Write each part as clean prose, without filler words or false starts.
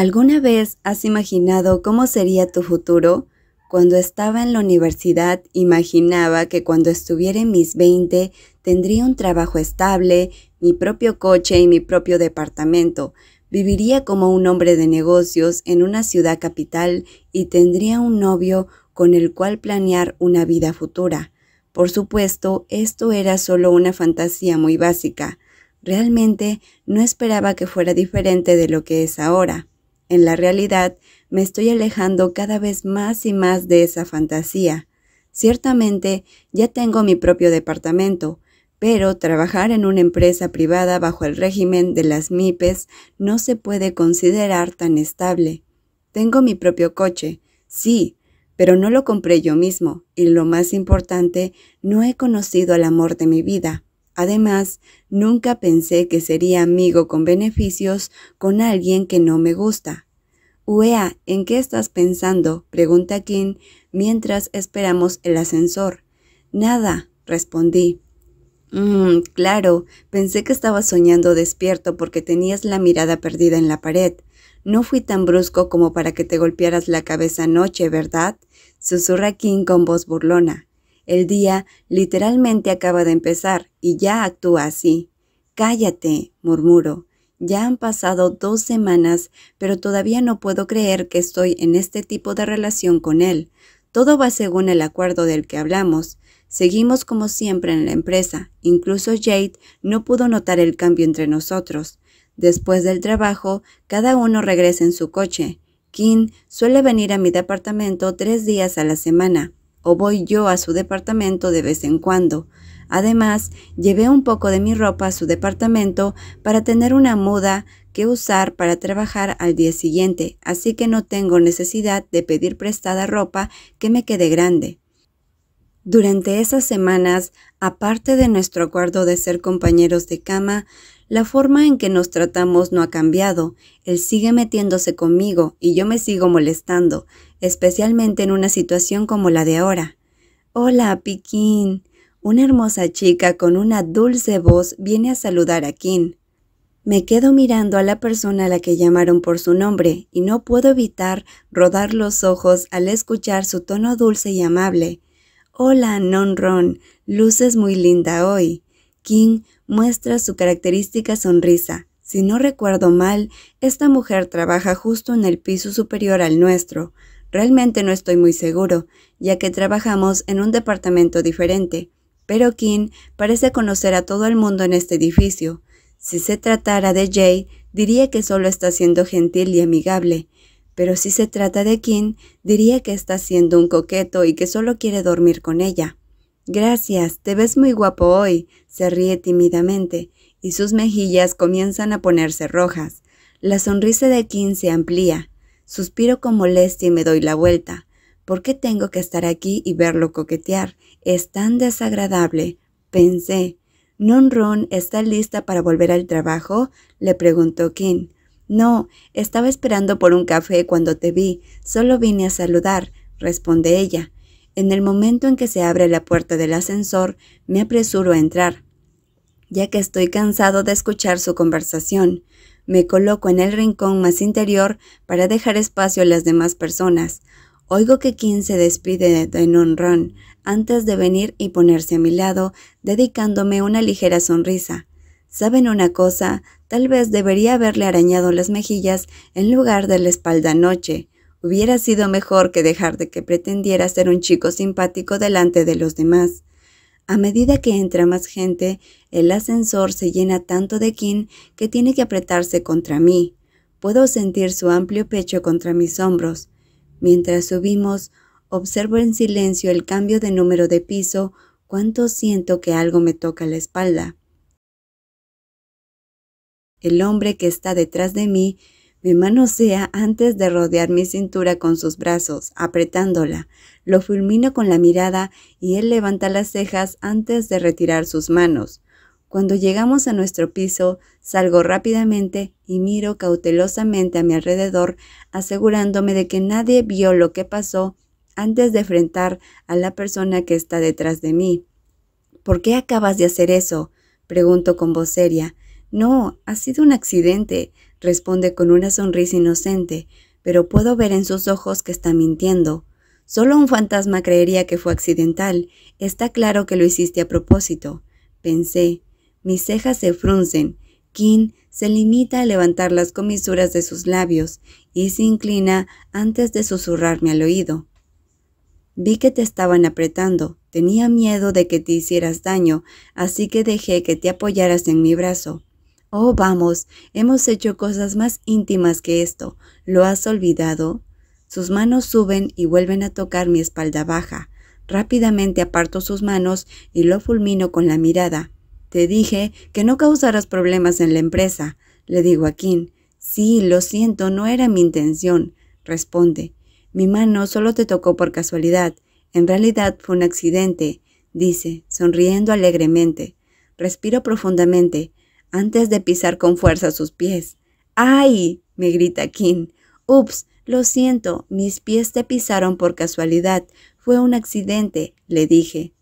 ¿Alguna vez has imaginado cómo sería tu futuro? Cuando estaba en la universidad, imaginaba que cuando estuviera en mis 20 tendría un trabajo estable, mi propio coche y mi propio departamento. Viviría como un hombre de negocios en una ciudad capital y tendría un novio con el cual planear una vida futura. Por supuesto, esto era solo una fantasía muy básica. Realmente no esperaba que fuera diferente de lo que es ahora. En la realidad, me estoy alejando cada vez más y más de esa fantasía. Ciertamente, ya tengo mi propio departamento, pero trabajar en una empresa privada bajo el régimen de las MIPES no se puede considerar tan estable. Tengo mi propio coche, sí, pero no lo compré yo mismo, y lo más importante, no he conocido al amor de mi vida. Además, nunca pensé que sería amigo con beneficios con alguien que no me gusta. Uea, ¿en qué estás pensando?, pregunta Kim mientras esperamos el ascensor. Nada, respondí. Claro, pensé que estabas soñando despierto porque tenías la mirada perdida en la pared. No fui tan brusco como para que te golpearas la cabeza anoche, ¿verdad?, susurra Kim con voz burlona. El día literalmente acaba de empezar y ya actúa así. Cállate, murmuro. Ya han pasado 2 semanas, pero todavía no puedo creer que estoy en este tipo de relación con él. Todo va según el acuerdo del que hablamos. Seguimos como siempre en la empresa. Incluso Jade no pudo notar el cambio entre nosotros. Después del trabajo, cada uno regresa en su coche. Kim suele venir a mi departamento 3 días a la semana, o voy yo a su departamento de vez en cuando. Además, llevé un poco de mi ropa a su departamento para tener una muda que usar para trabajar al día siguiente, así que no tengo necesidad de pedir prestada ropa que me quede grande. Durante esas semanas, aparte de nuestro acuerdo de ser compañeros de cama, la forma en que nos tratamos no ha cambiado. Él sigue metiéndose conmigo y yo me sigo molestando, especialmente en una situación como la de ahora. Hola, Piquín. Una hermosa chica con una dulce voz viene a saludar a Kim. Me quedo mirando a la persona a la que llamaron por su nombre y no puedo evitar rodar los ojos al escuchar su tono dulce y amable. Hola, Nonron, luces muy linda hoy. Kim muestra su característica sonrisa. Si no recuerdo mal, esta mujer trabaja justo en el piso superior al nuestro. Realmente no estoy muy seguro, ya que trabajamos en un departamento diferente. Pero Kim parece conocer a todo el mundo en este edificio. Si se tratara de Jay, diría que solo está siendo gentil y amigable. Pero si se trata de Kim, diría que está siendo un coqueto y que solo quiere dormir con ella. Gracias, te ves muy guapo hoy, se ríe tímidamente, y sus mejillas comienzan a ponerse rojas. La sonrisa de Kim se amplía. Suspiro con molestia y me doy la vuelta. ¿Por qué tengo que estar aquí y verlo coquetear? Es tan desagradable, pensé. ¿Nonron está lista para volver al trabajo?, le preguntó Kim. No, estaba esperando por un café cuando te vi. Solo vine a saludar, responde ella. En el momento en que se abre la puerta del ascensor, me apresuro a entrar, ya que estoy cansado de escuchar su conversación. Me coloco en el rincón más interior para dejar espacio a las demás personas. Oigo que Kim se despide de Nonron antes de venir y ponerse a mi lado, dedicándome una ligera sonrisa. ¿Saben una cosa? Tal vez debería haberle arañado las mejillas en lugar de la espalda anoche. Hubiera sido mejor que dejar de que pretendiera ser un chico simpático delante de los demás. A medida que entra más gente, el ascensor se llena tanto de Kim que tiene que apretarse contra mí. Puedo sentir su amplio pecho contra mis hombros. Mientras subimos, observo en silencio el cambio de número de piso, cuánto siento que algo me toca la espalda. El hombre que está detrás de mí me manosea antes de rodear mi cintura con sus brazos, apretándola. Lo fulmino con la mirada y él levanta las cejas antes de retirar sus manos. Cuando llegamos a nuestro piso, salgo rápidamente y miro cautelosamente a mi alrededor, asegurándome de que nadie vio lo que pasó antes de enfrentar a la persona que está detrás de mí. ¿Por qué acabas de hacer eso?, pregunto con voz seria. No, ha sido un accidente, responde con una sonrisa inocente, pero puedo ver en sus ojos que está mintiendo. Solo un fantasma creería que fue accidental. Está claro que lo hiciste a propósito. Pensé. Mis cejas se fruncen. Kim se limita a levantar las comisuras de sus labios y se inclina antes de susurrarme al oído. Vi que te estaban apretando. Tenía miedo de que te hicieras daño, así que dejé que te apoyaras en mi brazo. Oh, vamos, hemos hecho cosas más íntimas que esto. ¿Lo has olvidado? Sus manos suben y vuelven a tocar mi espalda baja. Rápidamente aparto sus manos y lo fulmino con la mirada. Te dije que no causaras problemas en la empresa, le digo a Kim. Sí, lo siento, no era mi intención, responde. Mi mano solo te tocó por casualidad. En realidad fue un accidente, dice, sonriendo alegremente. Respiro profundamente, antes de pisar con fuerza sus pies. ¡Ay!, me grita Kim. Ups, lo siento, mis pies te pisaron por casualidad. Fue un accidente, le dije.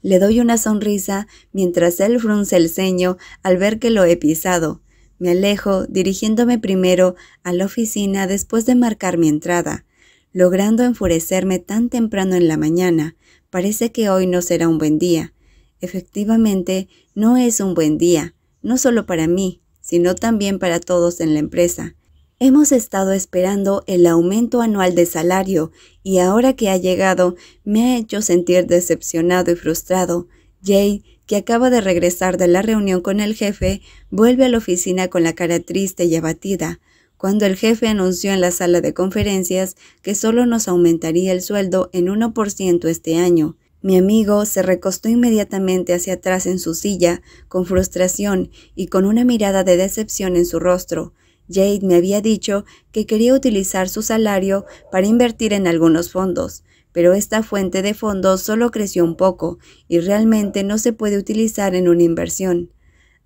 Le doy una sonrisa mientras él frunce el ceño al ver que lo he pisado. Me alejo, dirigiéndome primero a la oficina después de marcar mi entrada. Logrando enfurecerme tan temprano en la mañana, parece que hoy no será un buen día. Efectivamente, no es un buen día, no solo para mí, sino también para todos en la empresa. Hemos estado esperando el aumento anual de salario y ahora que ha llegado me ha hecho sentir decepcionado y frustrado. Jade, que acaba de regresar de la reunión con el jefe, vuelve a la oficina con la cara triste y abatida, cuando el jefe anunció en la sala de conferencias que solo nos aumentaría el sueldo en 1% este año. Mi amigo se recostó inmediatamente hacia atrás en su silla, con frustración y con una mirada de decepción en su rostro. Jade me había dicho que quería utilizar su salario para invertir en algunos fondos, pero esta fuente de fondos solo creció un poco y realmente no se puede utilizar en una inversión.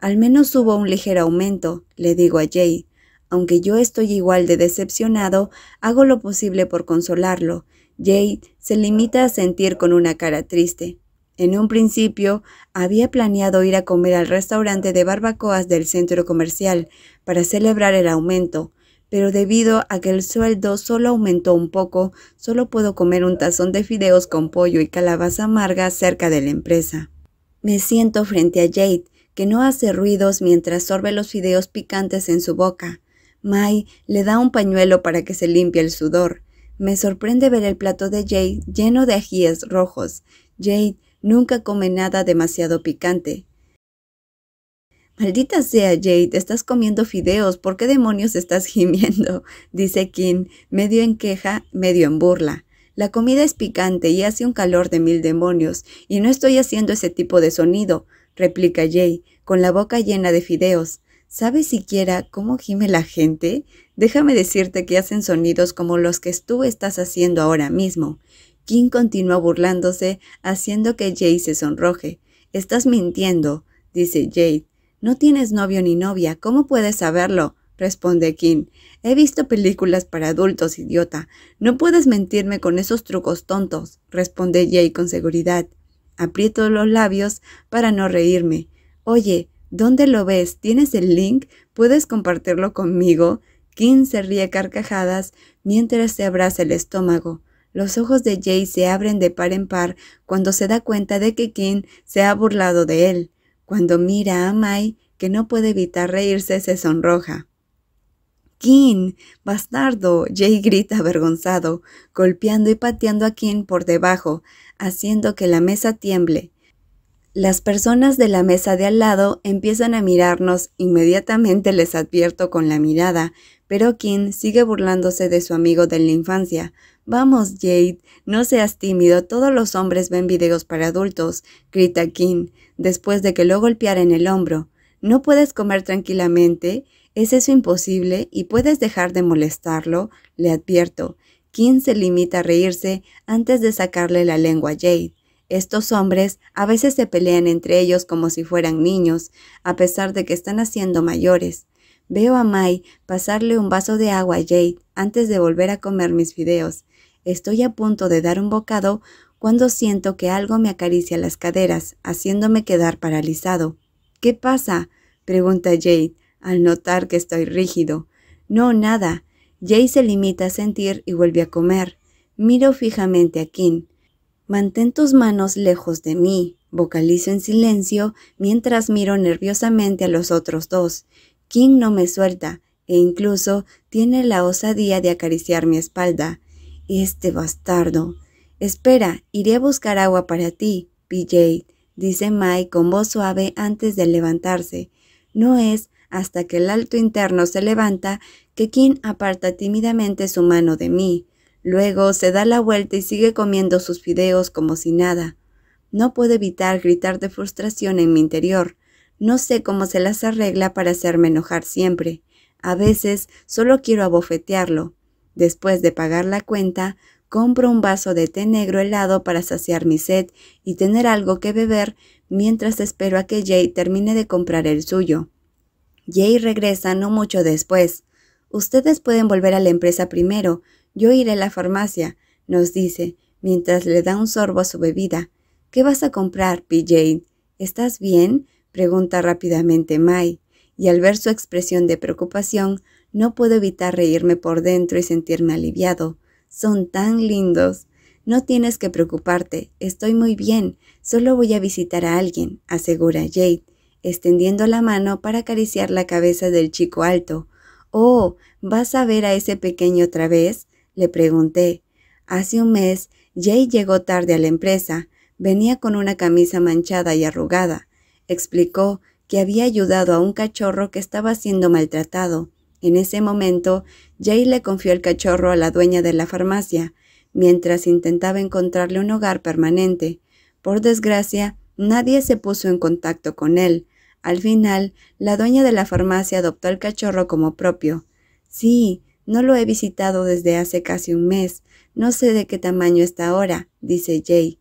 Al menos hubo un ligero aumento, le digo a Jade. Aunque yo estoy igual de decepcionado, hago lo posible por consolarlo. Jade se limita a sentir con una cara triste. En un principio, había planeado ir a comer al restaurante de barbacoas del centro comercial para celebrar el aumento, pero debido a que el sueldo solo aumentó un poco, solo puedo comer un tazón de fideos con pollo y calabaza amarga cerca de la empresa. Me siento frente a Jade, que no hace ruidos mientras sorbe los fideos picantes en su boca. Mai le da un pañuelo para que se limpie el sudor. Me sorprende ver el plato de Jade lleno de ajíes rojos. Jade nunca come nada demasiado picante. Maldita sea, Jade, estás comiendo fideos, ¿por qué demonios estás gimiendo? Dice Kim, medio en queja, medio en burla. La comida es picante y hace un calor de 1000 demonios, y no estoy haciendo ese tipo de sonido, replica Jade, con la boca llena de fideos. ¿Sabes siquiera cómo gime la gente? Déjame decirte que hacen sonidos como los que tú estás haciendo ahora mismo. Kim continúa burlándose, haciendo que Jade se sonroje. Estás mintiendo, dice Jade. No tienes novio ni novia, ¿cómo puedes saberlo? Responde Kim. He visto películas para adultos, idiota. No puedes mentirme con esos trucos tontos, responde Jade con seguridad. Aprieto los labios para no reírme. Oye, ¿dónde lo ves? ¿Tienes el link? ¿Puedes compartirlo conmigo? Kim se ríe a carcajadas mientras se abraza el estómago. Los ojos de Jade se abren de par en par cuando se da cuenta de que Kim se ha burlado de él. Cuando mira a Mai, que no puede evitar reírse, se sonroja. «Kim, bastardo», Jade grita avergonzado, golpeando y pateando a Kim por debajo, haciendo que la mesa tiemble. Las personas de la mesa de al lado empiezan a mirarnos, inmediatamente les advierto con la mirada, pero Kim sigue burlándose de su amigo de la infancia. «Vamos, Jade, no seas tímido, todos los hombres ven videos para adultos», grita Kim, después de que lo golpeara en el hombro. «¿No puedes comer tranquilamente? ¿Es eso imposible? ¿Y puedes dejar de molestarlo?», le advierto. Kim se limita a reírse antes de sacarle la lengua a Jade. Estos hombres a veces se pelean entre ellos como si fueran niños, a pesar de que están haciendo mayores. Veo a Mai pasarle un vaso de agua a Jade antes de volver a comer mis fideos. Estoy a punto de dar un bocado cuando siento que algo me acaricia las caderas, haciéndome quedar paralizado. «¿Qué pasa?», pregunta Jade. al notar que estoy rígido. No, nada. Jay se limita a sentir y vuelve a comer. Miro fijamente a Kim. Mantén tus manos lejos de mí, vocalizo en silencio mientras miro nerviosamente a los otros dos. Kim no me suelta e incluso tiene la osadía de acariciar mi espalda. Este bastardo. Espera, iré a buscar agua para ti, PJ, dice Mai con voz suave antes de levantarse. No es hasta que el alto interno se levanta que Kim aparta tímidamente su mano de mí. Luego se da la vuelta y sigue comiendo sus fideos como si nada. No puedo evitar gritar de frustración en mi interior. No sé cómo se las arregla para hacerme enojar siempre. A veces solo quiero abofetearlo. Después de pagar la cuenta, compro un vaso de té negro helado para saciar mi sed y tener algo que beber mientras espero a que Jay termine de comprar el suyo. Jay regresa no mucho después. Ustedes pueden volver a la empresa primero. Yo iré a la farmacia, nos dice, mientras le da un sorbo a su bebida. ¿Qué vas a comprar, PJ? ¿Estás bien? Pregunta rápidamente Mai, y al ver su expresión de preocupación, no puedo evitar reírme por dentro y sentirme aliviado. Son tan lindos. No tienes que preocuparte, estoy muy bien, solo voy a visitar a alguien, asegura Jade, extendiendo la mano para acariciar la cabeza del chico alto. Oh, ¿vas a ver a ese pequeño otra vez? Le pregunté. Hace un mes, Jay llegó tarde a la empresa. Venía con una camisa manchada y arrugada. Explicó que había ayudado a un cachorro que estaba siendo maltratado. En ese momento, Jay le confió el cachorro a la dueña de la farmacia, mientras intentaba encontrarle un hogar permanente. Por desgracia, nadie se puso en contacto con él. Al final, la dueña de la farmacia adoptó al cachorro como propio. Sí, no lo he visitado desde hace casi un mes. No sé de qué tamaño está ahora, dice Jay.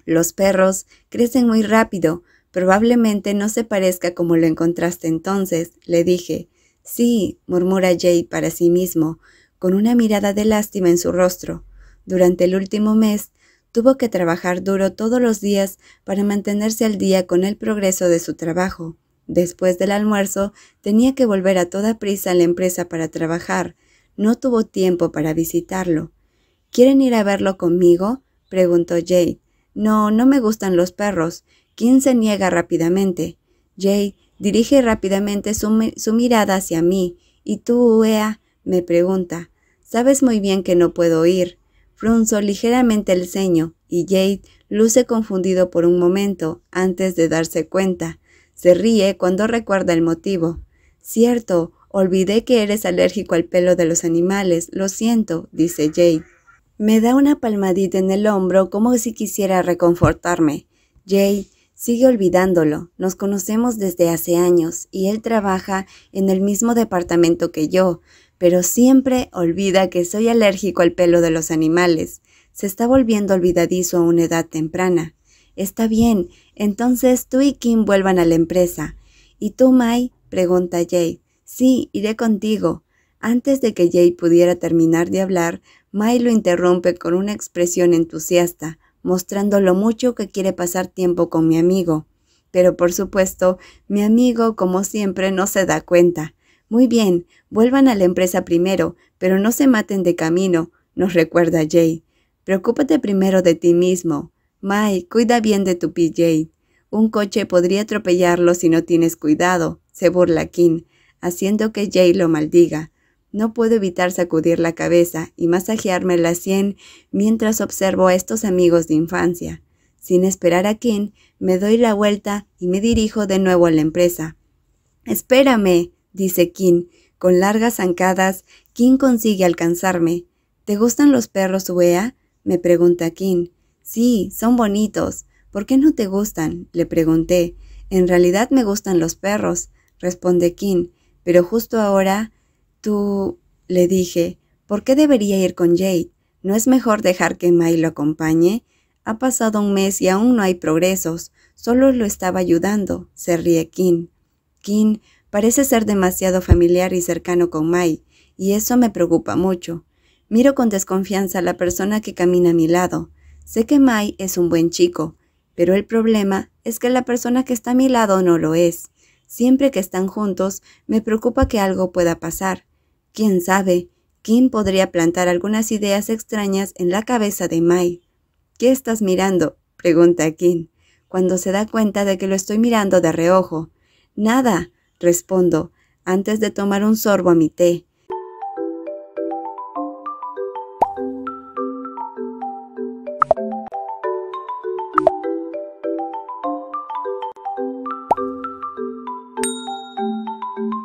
Los perros crecen muy rápido. Probablemente no se parezca como lo encontraste entonces, le dije. Sí, murmura Jay para sí mismo, con una mirada de lástima en su rostro. Durante el último mes, tuvo que trabajar duro todos los días para mantenerse al día con el progreso de su trabajo. Después del almuerzo, tenía que volver a toda prisa a la empresa para trabajar. No tuvo tiempo para visitarlo. ¿Quieren ir a verlo conmigo?, preguntó Jay. No, no me gustan los perros. Kim se niega rápidamente. Jay dirige rápidamente su mirada hacia mí. ¿Y tú, Ea?, me pregunta. Sabes muy bien que no puedo ir. Frunzo ligeramente el ceño y Jade luce confundido por un momento antes de darse cuenta. Se ríe cuando recuerda el motivo. Cierto, olvidé que eres alérgico al pelo de los animales. Lo siento, dice Jade. Me da una palmadita en el hombro como si quisiera reconfortarme. Jade sigue olvidándolo. Nos conocemos desde hace años y él trabaja en el mismo departamento que yo, pero siempre olvida que soy alérgico al pelo de los animales. Se está volviendo olvidadizo a una edad temprana. Está bien, entonces tú y Kim vuelvan a la empresa. ¿Y tú, Mai?, pregunta Jade. Sí, iré contigo. Antes de que Jade pudiera terminar de hablar, Mai lo interrumpe con una expresión entusiasta, mostrando lo mucho que quiere pasar tiempo con mi amigo. Pero por supuesto, mi amigo, como siempre, no se da cuenta. Muy bien, vuelvan a la empresa primero, pero no se maten de camino, nos recuerda Jay. Preocúpate primero de ti mismo. Mai, cuida bien de tu PJ. Un coche podría atropellarlo si no tienes cuidado, se burla Kim, haciendo que Jay lo maldiga. No puedo evitar sacudir la cabeza y masajearme la sien mientras observo a estos amigos de infancia. Sin esperar a Kim, me doy la vuelta y me dirijo de nuevo a la empresa. «Espérame», dice Kim. Con largas zancadas, Kim consigue alcanzarme. «¿Te gustan los perros, Uea?», me pregunta Kim. «Sí, son bonitos. ¿Por qué no te gustan?», le pregunté. «En realidad me gustan los perros», responde Kim. «Pero justo ahora, tú», le dije. «¿Por qué debería ir con Jade? ¿No es mejor dejar que Mai lo acompañe? Ha pasado un mes y aún no hay progresos. Solo lo estaba ayudando», se ríe Kim. Kim parece ser demasiado familiar y cercano con Mai, y eso me preocupa mucho. Miro con desconfianza a la persona que camina a mi lado. Sé que Mai es un buen chico, pero el problema es que la persona que está a mi lado no lo es. Siempre que están juntos, me preocupa que algo pueda pasar. ¿Quién sabe? Kim podría plantar algunas ideas extrañas en la cabeza de Mai. ¿Qué estás mirando?, pregunta Kim, cuando se da cuenta de que lo estoy mirando de reojo. Nada, respondo, antes de tomar un sorbo a mi té.